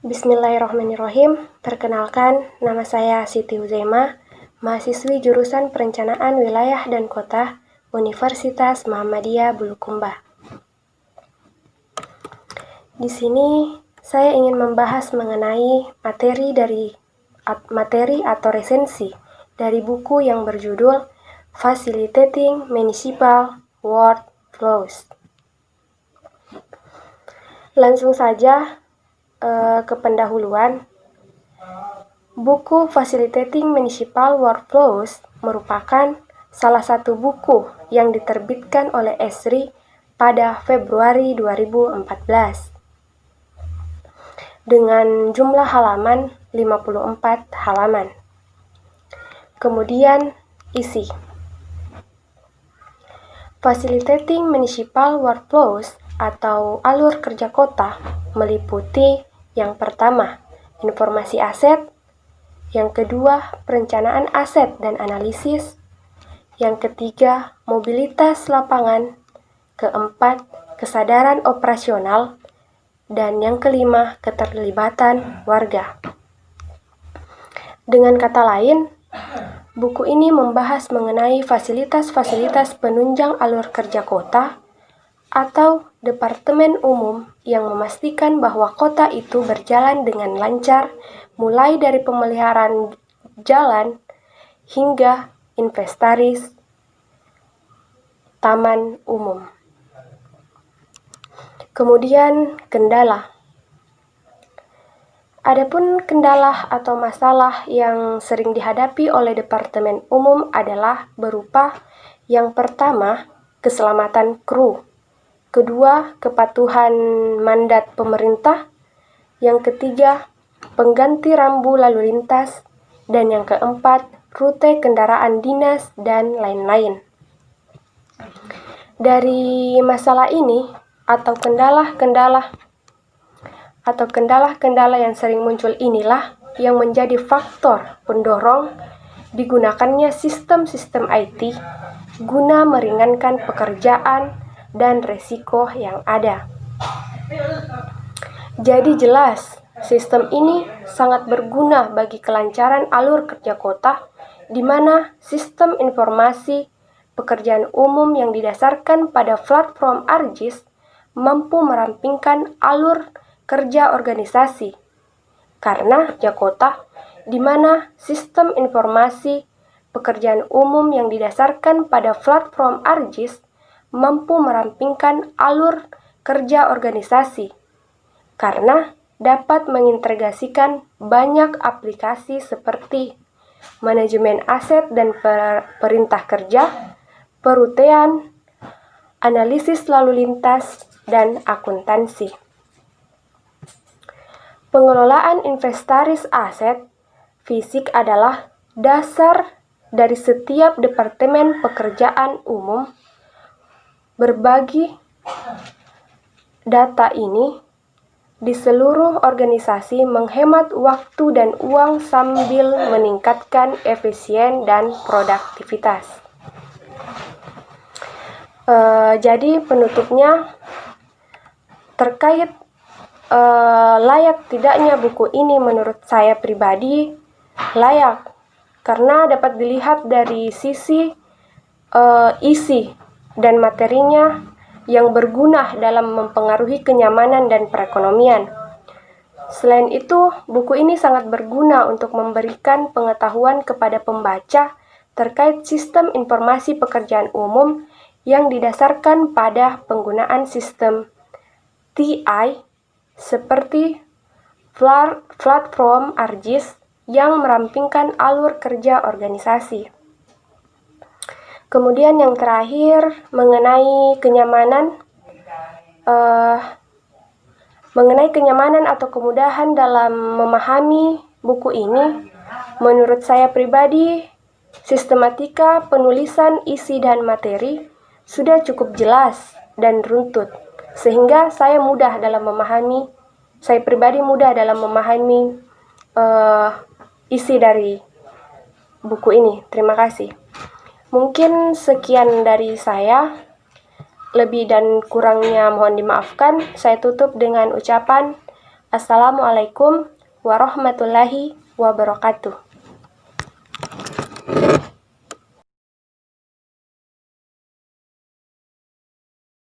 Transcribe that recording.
Bismillahirrahmanirrahim. Perkenalkan, nama saya Siti Uzaimah, mahasiswi jurusan Perencanaan Wilayah dan Kota, Universitas Muhammadiyah Bulukumba. Di sini saya ingin membahas mengenai materi atau resensi dari buku yang berjudul Facilitating Municipal Workflows. Langsung saja ke pendahuluan. Buku Facilitating Municipal Workflows merupakan salah satu buku yang diterbitkan oleh Esri pada Februari 2014 dengan jumlah halaman 54 halaman. Kemudian isi. Facilitating Municipal Workflows atau alur kerja kota meliputi yang pertama, informasi aset, yang kedua, perencanaan aset dan analisis, yang ketiga, mobilitas lapangan, keempat, kesadaran operasional, dan yang kelima, keterlibatan warga. Dengan kata lain, buku ini membahas mengenai fasilitas-fasilitas penunjang alur kerja kota atau departemen umum yang memastikan bahwa kota itu berjalan dengan lancar, mulai dari pemeliharaan jalan hingga inventaris taman umum. Kemudian kendala. Adapun kendala atau masalah yang sering dihadapi oleh departemen umum adalah berupa yang pertama, keselamatan kru. Kedua, kepatuhan mandat pemerintah. Yang ketiga, pengganti rambu lalu lintas. Dan yang keempat, rute kendaraan dinas dan lain-lain. Dari masalah ini atau kendala-kendala yang sering muncul inilah yang menjadi faktor pendorong digunakannya sistem-sistem IT guna meringankan pekerjaan dan resiko yang ada. Jadi jelas, sistem ini sangat berguna bagi kelancaran alur kerja kota, di mana sistem informasi pekerjaan umum yang didasarkan pada platform ARGIS mampu merampingkan alur kerja organisasi. Karena Jakota, di mana sistem informasi pekerjaan umum yang didasarkan pada platform ARGIS mampu merampingkan alur kerja organisasi karena dapat mengintegrasikan banyak aplikasi seperti manajemen aset dan perintah kerja, perutean, analisis lalu lintas, dan akuntansi. Pengelolaan inventaris aset fisik adalah dasar dari setiap departemen pekerjaan umum. Berbagi data ini di seluruh organisasi menghemat waktu dan uang sambil meningkatkan efisien dan produktivitas. Jadi penutupnya terkait layak tidaknya buku ini menurut saya pribadi layak karena dapat dilihat dari sisi isi dan materinya yang berguna dalam mempengaruhi kenyamanan dan perekonomian. Selain itu, buku ini sangat berguna untuk memberikan pengetahuan kepada pembaca terkait sistem informasi pekerjaan umum yang didasarkan pada penggunaan sistem TI seperti platform ARGIS yang merampingkan alur kerja organisasi. Kemudian yang terakhir mengenai kenyamanan atau kemudahan dalam memahami buku ini, menurut saya pribadi, sistematika penulisan isi dan materi sudah cukup jelas dan runtut, sehingga saya pribadi mudah dalam memahami isi dari buku ini. Terima kasih. Mungkin sekian dari saya. Lebih dan kurangnya mohon dimaafkan. Saya tutup dengan ucapan Assalamualaikum warahmatullahi wabarakatuh.